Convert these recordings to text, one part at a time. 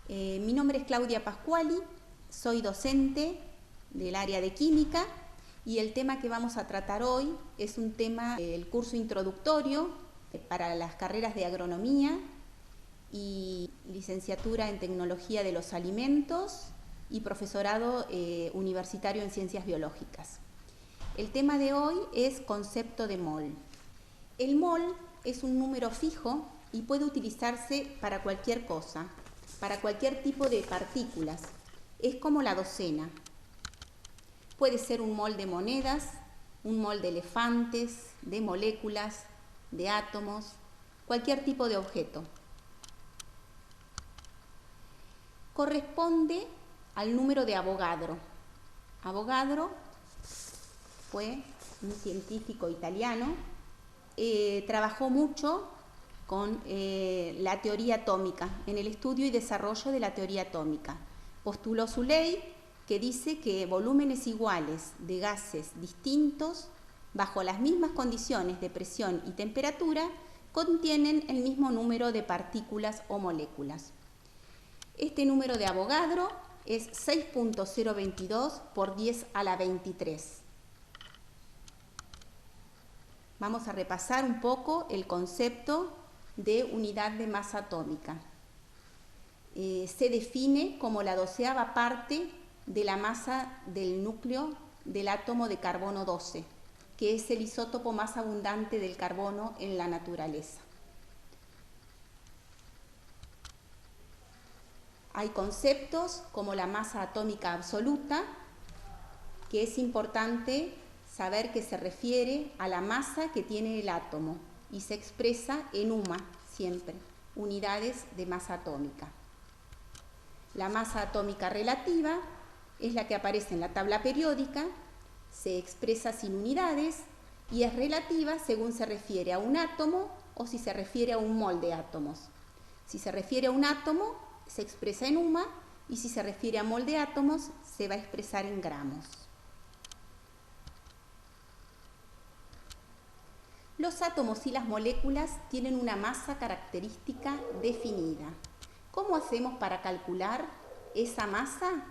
Mi nombre es Claudia Pasquali, soy docente del área de química y el tema que vamos a tratar hoy es un tema del curso introductorio para las carreras de agronomía y licenciatura en tecnología de los alimentos y profesorado universitario en ciencias biológicas. El tema de hoy es concepto de mol. El mol es un número fijo y puede utilizarse para cualquier cosa, para cualquier tipo de partículas. Es como la docena. Puede ser un mol de monedas, un mol de elefantes, de moléculas, de átomos, cualquier tipo de objeto. Corresponde al número de Avogadro. Avogadro fue un científico italiano, trabajó mucho con la teoría atómica, en el estudio y desarrollo de la teoría atómica. Postuló su ley que dice que volúmenes iguales de gases distintos, bajo las mismas condiciones de presión y temperatura, contienen el mismo número de partículas o moléculas. Este número de Avogadro es 6.022 por 10 a la 23. Vamos a repasar un poco el concepto de unidad de masa atómica. Se define como la 12ª parte de la masa del núcleo del átomo de carbono 12, que es el isótopo más abundante del carbono en la naturaleza. Hay conceptos como la masa atómica absoluta, que es importante saber que se refiere a la masa que tiene el átomo y se expresa en UMA siempre, unidades de masa atómica. La masa atómica relativa es la que aparece en la tabla periódica, se expresa sin unidades y es relativa según se refiere a un átomo o si se refiere a un mol de átomos. Si se refiere a un átomo, se expresa en UMA y si se refiere a mol de átomos, se va a expresar en gramos. Los átomos y las moléculas tienen una masa característica definida. ¿Cómo hacemos para calcular esa masa?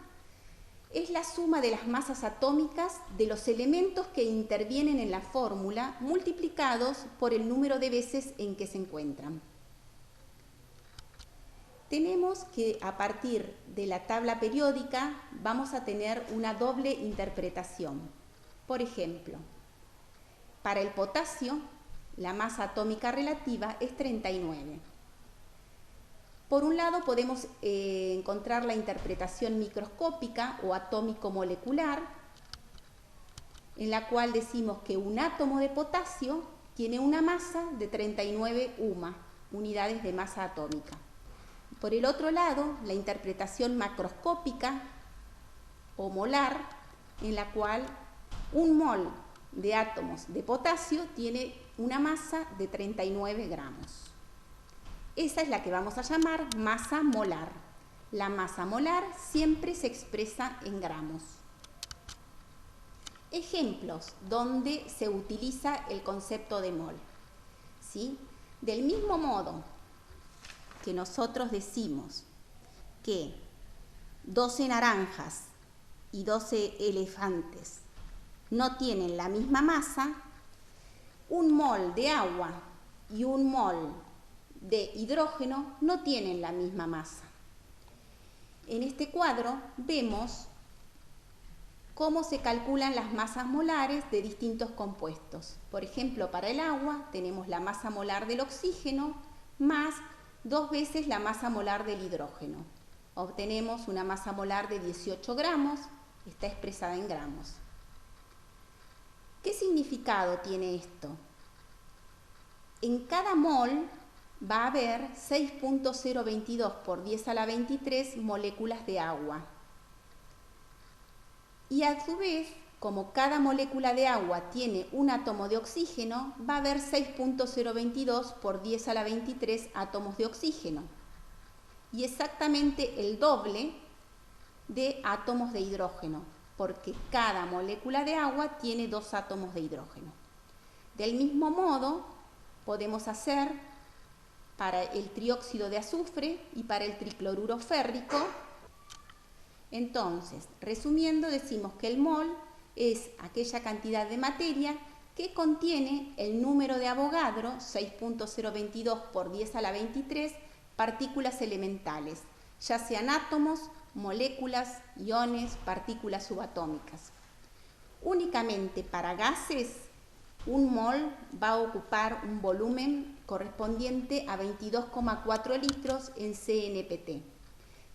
Es la suma de las masas atómicas de los elementos que intervienen en la fórmula multiplicados por el número de veces en que se encuentran. Tenemos que a partir de la tabla periódica vamos a tener una doble interpretación. Por ejemplo, para el potasio, la masa atómica relativa es 39. Por un lado podemos encontrar la interpretación microscópica o atómico-molecular, en la cual decimos que un átomo de potasio tiene una masa de 39 UMA, unidades de masa atómica. Por el otro lado, la interpretación macroscópica o molar, en la cual un mol de átomos de potasio tiene una masa de 39 gramos. Esa es la que vamos a llamar masa molar. La masa molar siempre se expresa en gramos. Ejemplos donde se utiliza el concepto de mol. ¿Sí? Del mismo modo que nosotros decimos que 12 naranjas y 12 elefantes no tienen la misma masa, un mol de agua y un mol de hidrógeno no tienen la misma masa. En este cuadro vemos cómo se calculan las masas molares de distintos compuestos. Por ejemplo, para el agua tenemos la masa molar del oxígeno más 2 veces la masa molar del hidrógeno. Obtenemos una masa molar de 18 gramos, está expresada en gramos. ¿Qué significado tiene esto? En cada mol va a haber 6.022 por 10 a la 23 moléculas de agua. Y a su vez, como cada molécula de agua tiene un átomo de oxígeno, va a haber 6.022 por 10 a la 23 átomos de oxígeno. Y exactamente el doble de átomos de hidrógeno, porque cada molécula de agua tiene 2 átomos de hidrógeno. Del mismo modo, podemos hacer para el trióxido de azufre y para el tricloruro férrico. Entonces, resumiendo, decimos que el mol es aquella cantidad de materia que contiene el número de Avogadro, 6.022 por 10 a la 23, partículas elementales, ya sean átomos, moléculas, iones, partículas subatómicas. Únicamente para gases, un mol va a ocupar un volumen correspondiente a 22,4 litros en CNPT.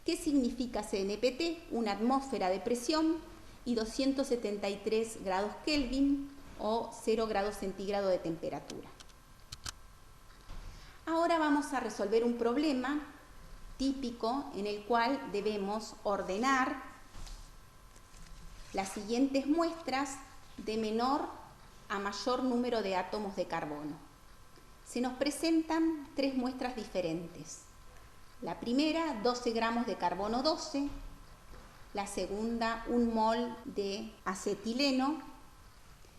¿Qué significa CNPT? Una atmósfera de presión y 273 grados Kelvin o 0 grados centígrados de temperatura. Ahora vamos a resolver un problema típico en el cual debemos ordenar las siguientes muestras de menor a mayor número de átomos de carbono. Se nos presentan tres muestras diferentes. La primera, 12 gramos de carbono 12. La segunda, 1 mol de acetileno.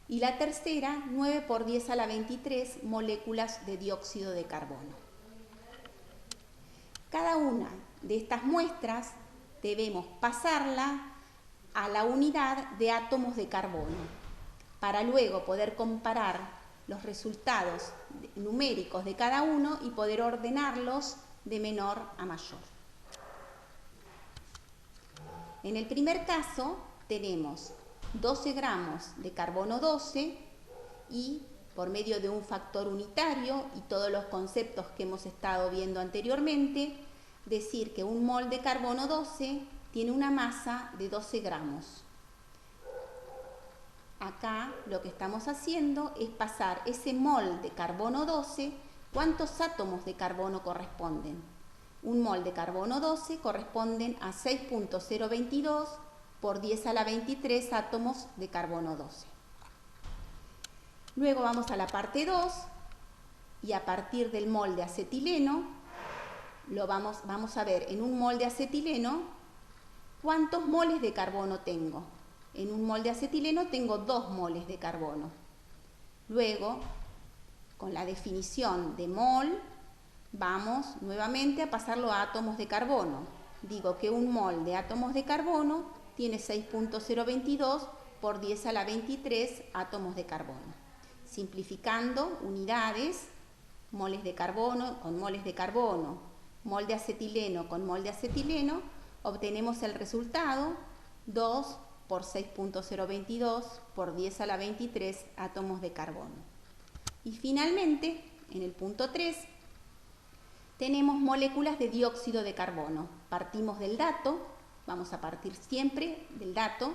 Y la tercera, 9 por 10 a la 23 moléculas de dióxido de carbono. Cada una de estas muestras debemos pasarla a la unidad de átomos de carbono, para luego poder comparar los resultados numéricos de cada uno y poder ordenarlos de menor a mayor. En el primer caso tenemos 12 gramos de carbono 12 y por medio de un factor unitario y todos los conceptos que hemos estado viendo anteriormente, decir que un mol de carbono 12 tiene una masa de 12 gramos. Acá lo que estamos haciendo es pasar ese mol de carbono 12, ¿cuántos átomos de carbono corresponden? Un mol de carbono 12 corresponden a 6.022 por 10 a la 23 átomos de carbono 12. Luego vamos a la parte 2 y a partir del mol de acetileno, vamos a ver en un mol de acetileno cuántos moles de carbono tengo. En un mol de acetileno tengo 2 moles de carbono. Luego, con la definición de mol, vamos nuevamente a pasarlo a átomos de carbono. Digo que un mol de átomos de carbono tiene 6.022 por 10 a la 23 átomos de carbono. Simplificando unidades, moles de carbono con moles de carbono, mol de acetileno con mol de acetileno, obtenemos el resultado 2 por 6.022 por 10 a la 23 átomos de carbono. Y finalmente, en el punto 3, tenemos moléculas de dióxido de carbono. Partimos del dato, vamos a partir siempre del dato,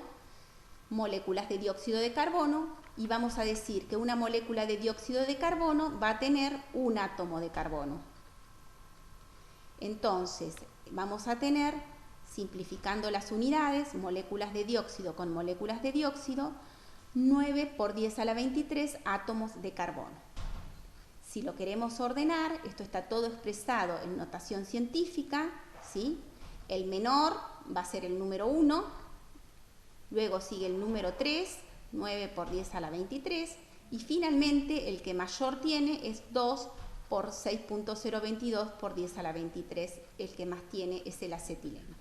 moléculas de dióxido de carbono, y vamos a decir que una molécula de dióxido de carbono va a tener un átomo de carbono. Entonces, vamos a tener, simplificando las unidades, moléculas de dióxido con moléculas de dióxido, 9 por 10 a la 23 átomos de carbono. Si lo queremos ordenar, esto está todo expresado en notación científica, ¿sí? El menor va a ser el número 1, luego sigue el número 3, 9 por 10 a la 23, y finalmente el que mayor tiene es 2 por 6.022 por 10 a la 23, el que más tiene es el acetileno.